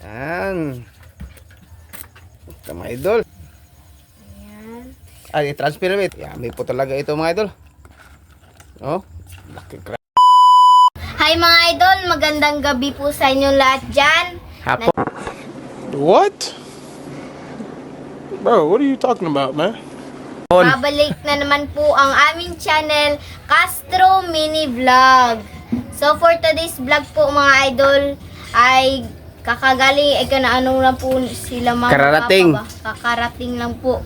Yan. Ito mga idol. Ayan. Ay, transfer namin. Yummy po talaga ito mga idol. Oh, laki crap. Hi mga idol, magandang gabi po sa inyo lahat dyan. Hapon. What? Bro, what are you talking about, man? Babalik na naman po ang aming channel, Castro Mini Vlog. So for today's vlog po mga idol, ay kakagaling, ay kanaano lang po sila mga Kararating. papa ba? Kakarating lang po.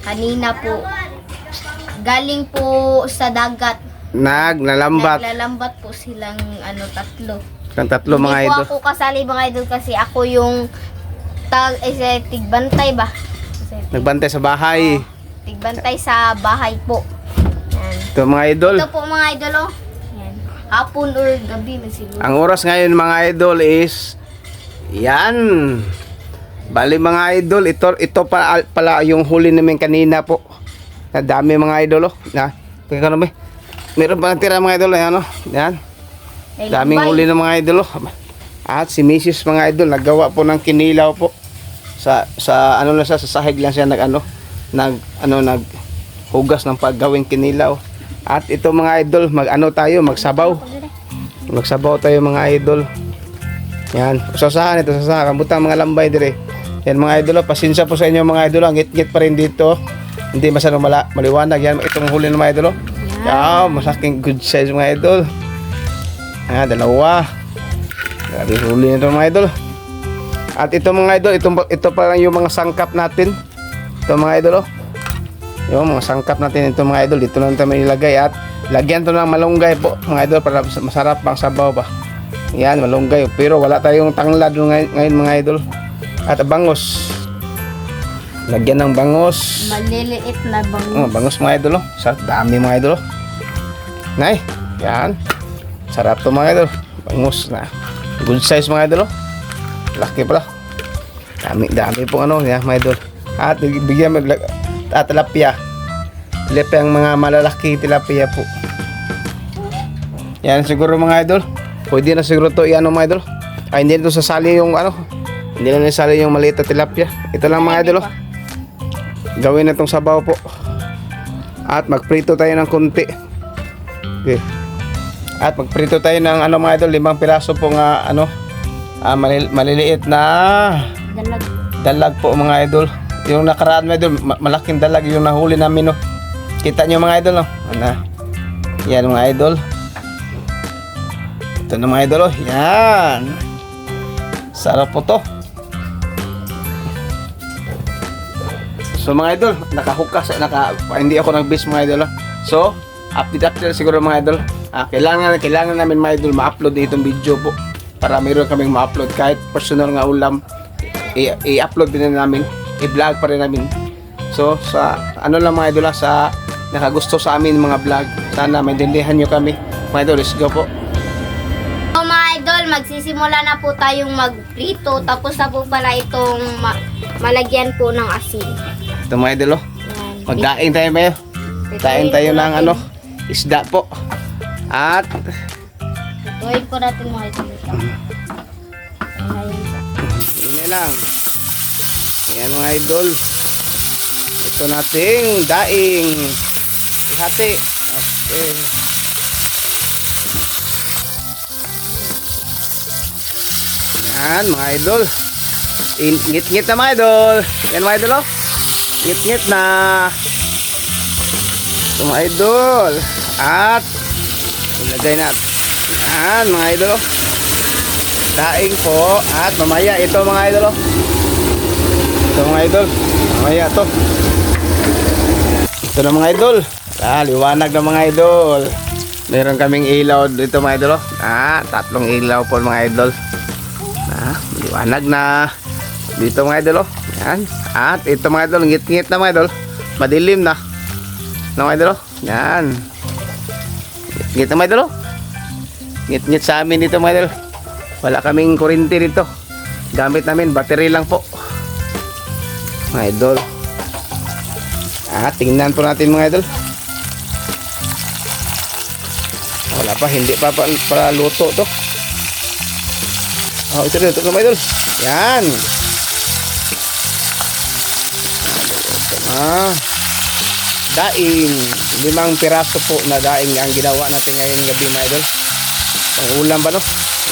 Kanina po. Galing po sa dagat. Naglalambat. Naglalambat po silang tatlo. Ang tatlo mga Hindi po idol. ako kasali mga idol kasi ako yung tigbantay ba? Nagbantay sa bahay. Tigbantay sa bahay po. Yan. Ito mga idol. Ito po mga idol oh. Yan. Hapon or gabi na siguro. Ang oras ngayon mga idol is yan. Bali mga idol, ito pala yung huli namin kanina po. Na dami mga idol oh. Na, tingnan ka naman. Meron pa natira mga idol, ayan oh. Yan. Ay, Daming lambay. huli ng mga idol oh. At si Mrs. mga idol naggawa po ng kinilaw po. Sa ano na sa sahig lang siya naghugas ng paggawing kinilaw. At ito mga idol, magsabaw. Magsabaw tayo mga idol. Yan, usasahan ito, usasahan. Kabutang mga lambay dire. Yan mga idol, pasensya po sa inyo mga idol. Ang ngit-ngit pa rin dito. Hindi masyadong maliwanag. Yan, itong huli ng mga idol. Yan, masaking good size mga idol. Dalawa. Grabe huli nito mga idol. At ito mga idol, ito pa lang yung mga sangkap natin. Ito mga idol oh. Yung mga sangkap natin ito mga idol, dito lang tayo ilagay at lagyan to ng malunggay po mga idol para masarap pang sabaw ba. Yan, malunggay. Pero wala tayong tanglad ngayon mga idol. At bangos. Lagyan ng bangos. Maliliit na Oh, bangos mga idol oh. Sarap, dami mga idol oh. Nay, yan. Sarap to mga idol. Bangos na. Good size mga idol oh. Laki pala. Dami po yan mga idol. At bigyan tilapia. Tilapia ang mga malalaki tilapia po. Yan siguro mga idol. Pwede na siguro to iano mga idol. Ay hindi nito sasali yung hindi na nasali yung maliit na tilapia. Ito lang mga idol oh. Gawin na itong sabaw po. At magprito tayo ng kunti. Okay. At magprito tayo ng mga idol, 5 piraso po nga maliliit na dalag po mga idol. Yung nakaraan mga idol, malaking dalag yung nahuli namin no. Kita nyo mga idol no. Yan mga idol. Ito na mga idol oh. Yan. Sarap po to. So mga idol, hindi ako nag-base mga idol. So, update siguro mga idol. Kailangan namin mga idol ma-upload itong video po para mayroon kaming ma-upload kahit personal nga ulam. I-upload din namin, i-vlog pa rin namin. So, sa lang mga idol sa nakagusto sa amin mga vlog. Sana maintindihan nyo kami. Mga idol, let's go po. So mga idol, magsisimula na po tayong magprito. Tapos na po pala itong malagyan po ng asin. Ito mga idol oh. Yan. Magdaing tayo mayo. Daing tayo ng isda po. At Tuwin po natin mga idol. Ayan. ini lang. Ayan mga idol. Ito nating daing. Ihati. Okay. Yan mga idol. Ngit-ngit na mga idol. Yan mga idol oh. Ngit-ngit na. Ito mga idol. At ilagay natin. Yan mga idol oh. Daing po. At mamaya ito mga idol oh. Ito mga idol. Mamaya to. Ito na mga idol. Liwanag na mga idol. Meron kaming ilaw dito mga idol oh. 3 ilaw po mga idol. Liwanag na. Dito mga idol oh. Yan. At ito mga idol, ngit-ngit na mga idol. Madilim na. Mga idol oh. Yan. Ngit na mga idol oh. Ngit-ngit sa amin dito mga idol. Wala kaming kuryente dito. Gamit namin battery lang po. Mga idol. Tingnan po natin mga idol. Wala pa, hindi pa para luto to. Oh, ito mga idol. Yan. Daing. 5 piraso po na daing ang ginawa natin ngayong gabi mga idol. Ang ulam ba no?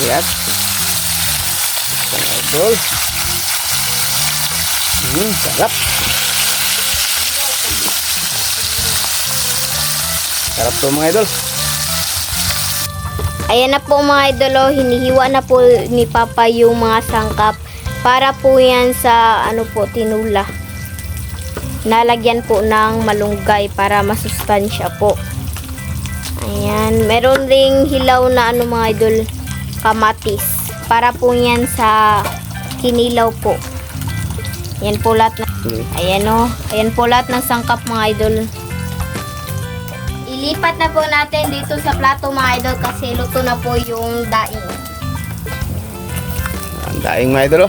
Yan. Mga idol. Sarap. Sarap to mga idol. Ayan na po mga idol, oh, hinihiwa na po ni Papa yung mga sangkap para po yan sa ano po, tinula. Nalagyan po ng malunggay para masustansya po. Ayan, meron ring hilaw na ano mga idol, kamatis. Para po yan sa kinilaw po. Ayan po lahat na, ayan oh, ayan po lahat ng sangkap mga idol. Ilipat na po natin dito sa plato mga idol kasi luto na po yung daing. Ang daing mga idol.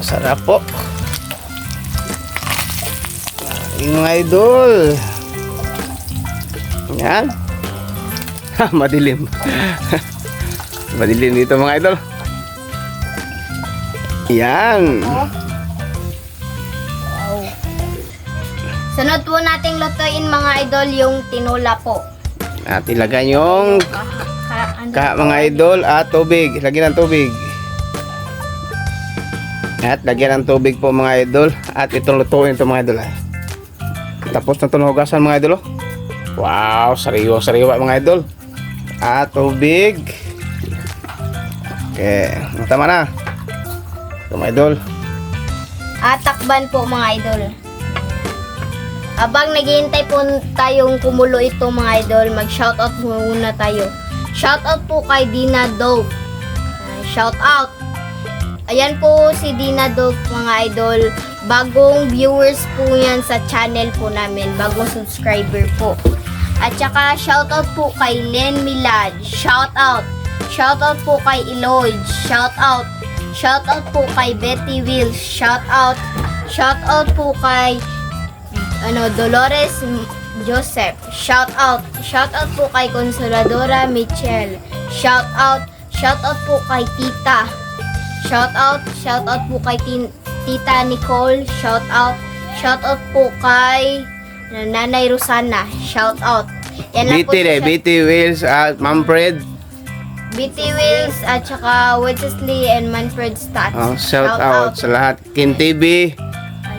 Sarap po. Daing mga idol. Yan. Madilim. Madilim dito mga idol. Yan. Oh. Wow. Sunod po nating lutuin mga idol yung tinola po. At ilagay yung mga idol at tubig. Lagyan ng tubig. At lagyan ng tubig po mga idol. At itong lutuin ito mga idol. Tapos na itong hugasan mga idol. Wow, sariwa mga idol. At tubig. Okay, tama na. Ito mga idol. At takban po mga idol. Abang naghihintay po tayong kumulo ito mga idol, mag-shoutout muna tayo. Shoutout po kay Dina Dove. Shoutout. Ayan po si Dina Dove mga idol. Bagong viewers po yan sa channel po namin. Bagong subscriber po. At saka shoutout po kay Len Milad. Shoutout. Shoutout po kay Eloy. Shoutout. Shoutout po kay Betty Wills. Shoutout. Shoutout po kay Dolores Joseph. Shoutout. Shoutout po kay Consoladora Michelle. Shoutout. Shoutout po kay Tita. Shoutout. Shoutout po kay Tita Nicole. Shoutout. Shoutout po kay Nanay Rosana. Shoutout. Yan lang po BT Wills at Manfred. BT Wills at saka Wesley and Manfred Stats. Shout out sa lahat. Kim TV.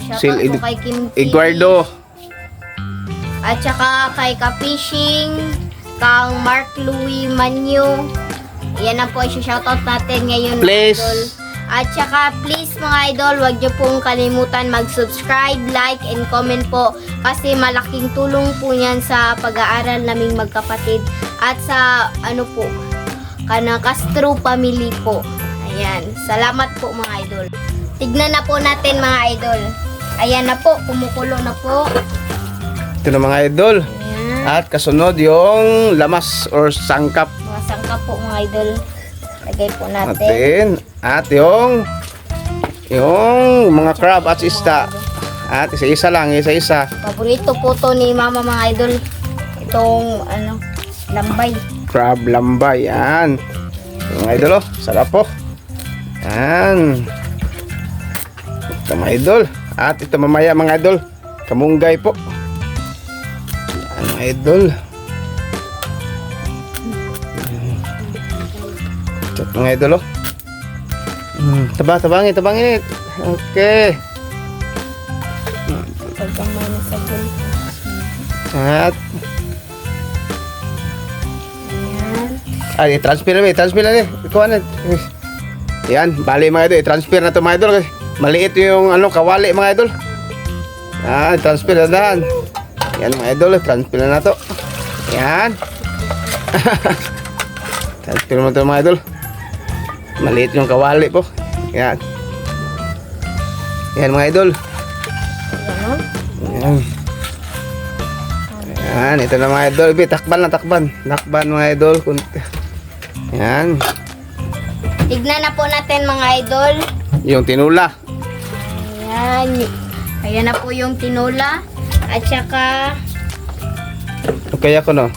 Shoutout po kay Kim TV. Eduardo. At saka kay Ka-Fishing, kang Mark Louis Manyo. Yan na po i-shoutout natin ngayon Please. mga idol. At saka please mga idol, huwag niyo pong kalimutan mag-subscribe, like, and comment po. Kasi malaking tulong po yan sa pag-aaral naming magkapatid. At sa ano po, kanang Castro family po. Ayan, salamat po mga idol. Tignan na po natin mga idol. Ayan na po, kumukulo na po. Ito na mga idol. Ayan. At kasunod yung lamas or sangkap Mga sangkap po mga idol. Lagay po natin. natin. At yung mga crab at isda. At isa-isa lang, isa-isa. Paborito po to ni mama mga idol. Itong lambay. Crab lambay, yan. Mga idol, oh, sarap po. Yan. Ito mga idol. At ito mamaya mga idol, kamunggay po. Yan mga idol. Ito mga idol, oh. Tabangin. Okay. Pagkamay na sa bowl. At Ayan. transfer na ikuha na. Yan, bali mga idol, i-transfer na ito mga idol. Maliit yung kawali mga idol. Transfer na dahan. Yan mga idol, transfer na to. Yan. Transfer mo ito mga idol. Maliit yung kawali po. Yan. Yan mga idol. Ganon. Yan. Yan, ito na mga idol. Takban. Takban mga idol. Yan. Tignan na po natin mga idol. Yung tinula. Ayan. Ayan na po yung tinola. At saka Okay ako no.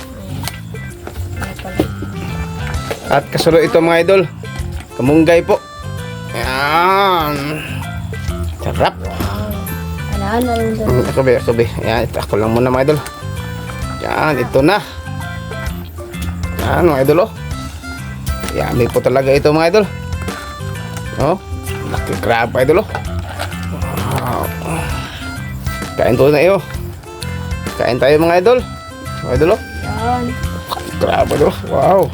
At kasunod ito mga idol, kamunggay po. Ayan. Sarap. Ano rin doon? Akabi. Ayan, ito ako lang muna mga idol. Ayan, ito na. Ayan mga idol oh. Yummy po talaga ito mga idol. Oh, laki crab idol oh. Wow. Kain po na iyo. Kain tayo mga idol. Mga idol oh. Yan. Crab idol. Wow.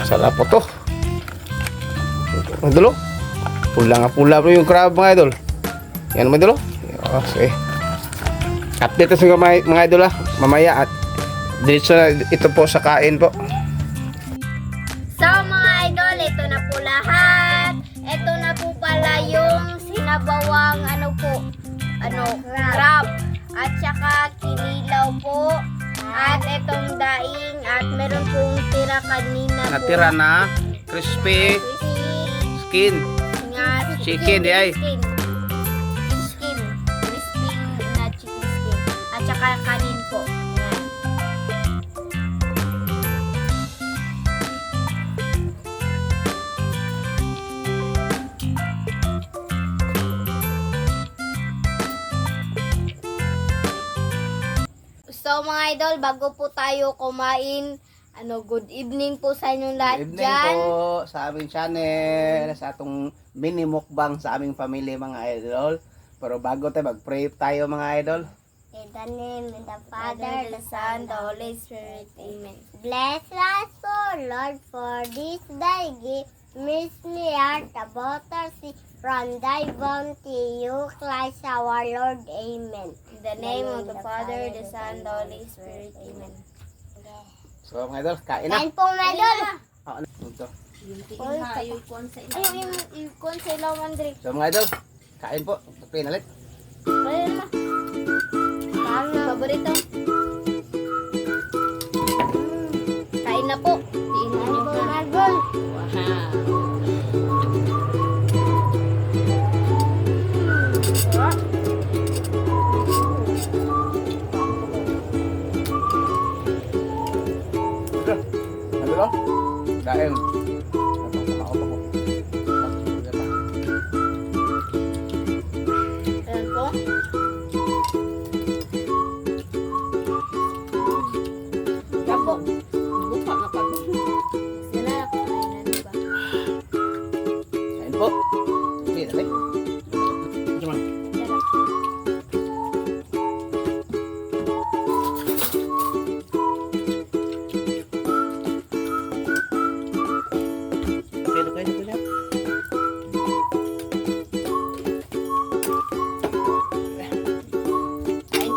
Sarap po to. Mga idol oh. Pula po yung crab mga idol. Yan mga idol oh. Okay. Update sa mga idol ah. Mamaya at diretso na ito po sa kain po. So mga idol, ito na po lahat. Ito na po pala yung sinabawang crab. At saka kinilaw po. At itong daing. At meron pong tira kanina po. Natira na crispy skin. Chicken, di ay. Skin. Crispy na chicken skin. At saka kanin po. Yan. So mga idol, bago po tayo kumain, good evening po sa inyong lahat Good evening dyan. po sa aming channel, sa atong mini mukbang sa aming pamilya mga idol. Pero bago tayo, mag-pray tayo mga idol. In the name of the Father, the Son, the Holy Spirit. Amen. Bless us, O Lord, for this thy gift. Miss me art about us from thy bounty, you Christ our Lord. Amen. In the name of the Father, the Son, the Holy Spirit. Amen. So mga idol, kain na. Kain po, medol. Ano ito? Ay, yung ikon sa ilaw, Andre. So mga idol, kain po. Pray na ulit. Ayun na. Kami, paborito. Kain na po. Tingnan niyo po, medol. Idol oh. Kain. Ayan po. Yan po. Buka na pa. Sila na kumain na, diba? Kain po. Pray na ulit. Cuman. Kain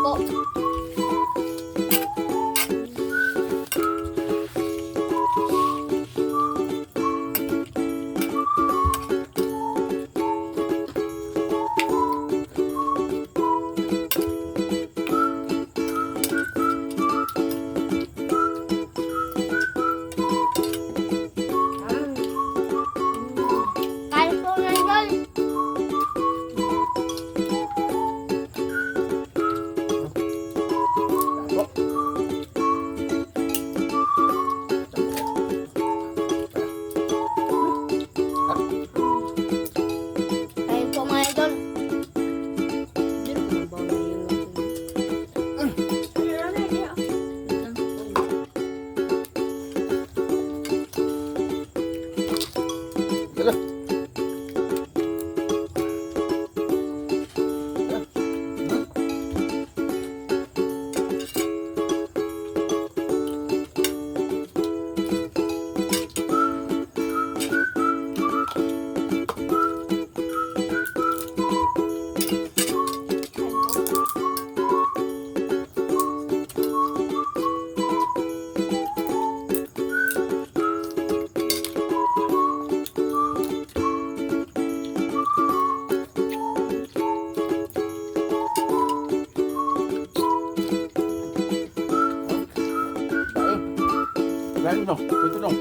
po. Kain po, medol. Kain po, mga idol. Idol. Kain dong. Ito dong.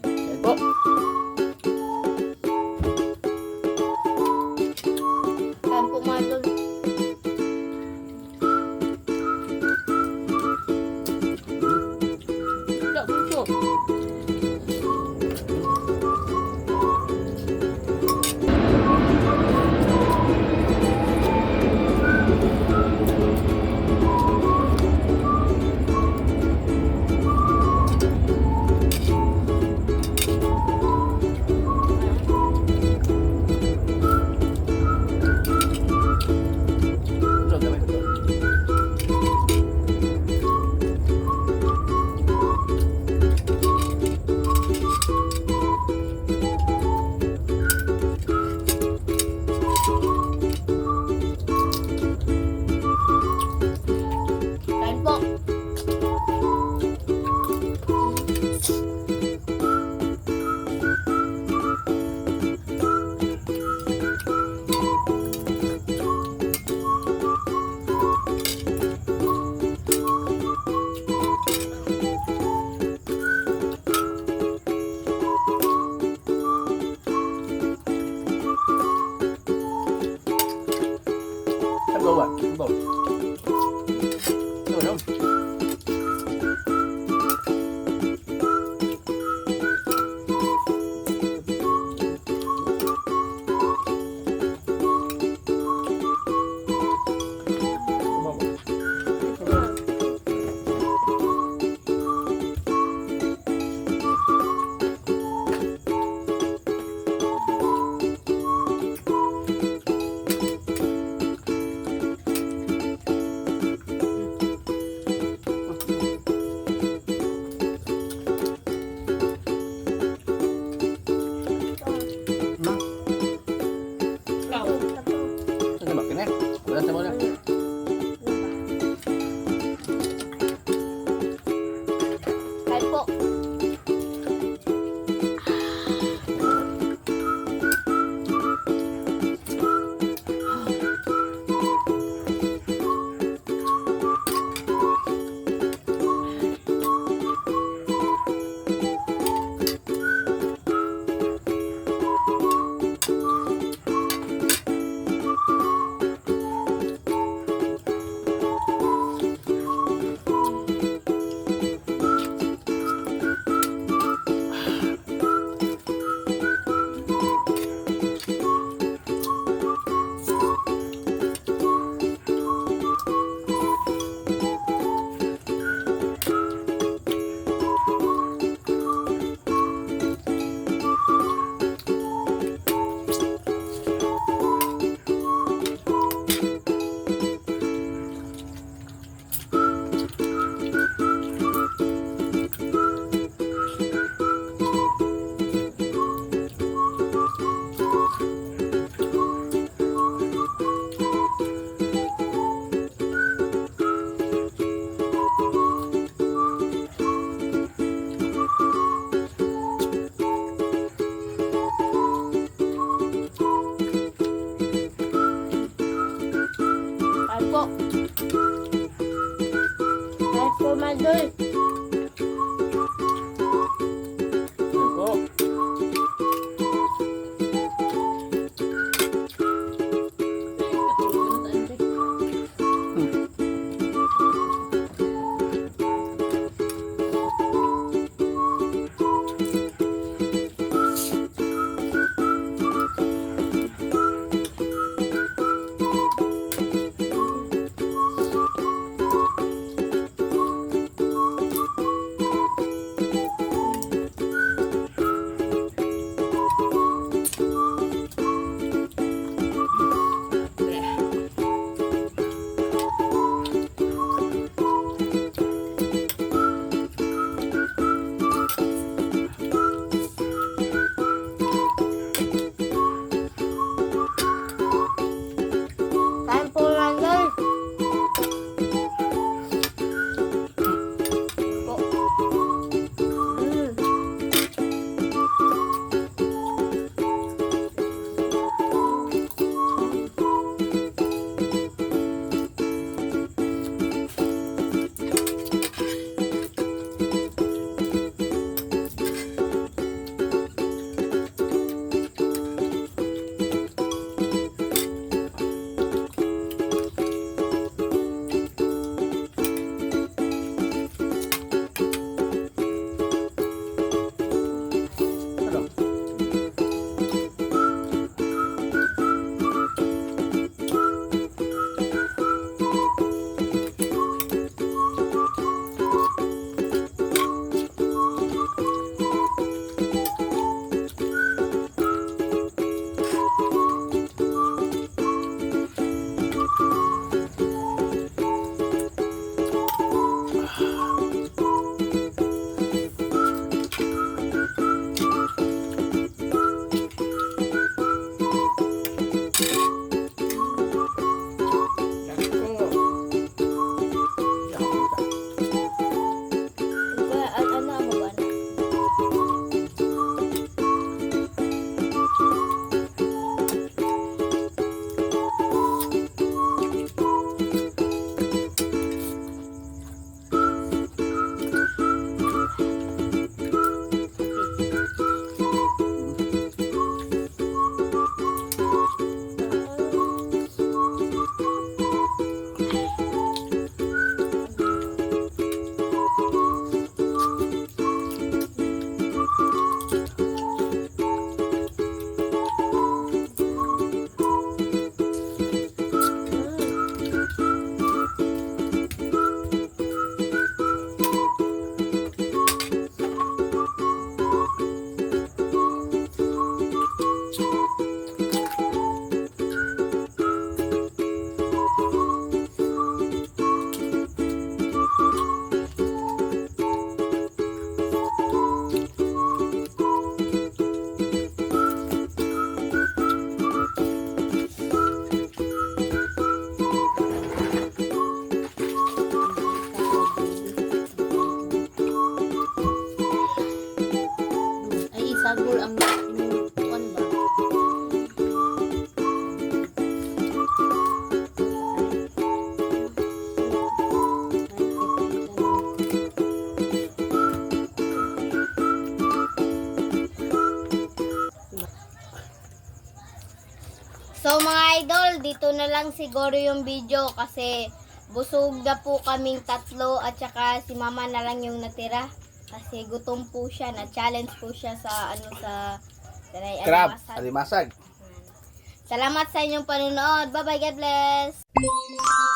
Kain po. kuan ba? So mga idol, dito na lang siguro yung video kasi busog na po kaming tatlo at saka si mama na lang yung natira. Kasi gutom po siya, na-challenge po siya sa sa Crab, alimasag. alimasag. Salamat sa inyong panonood. Bye-bye, God bless!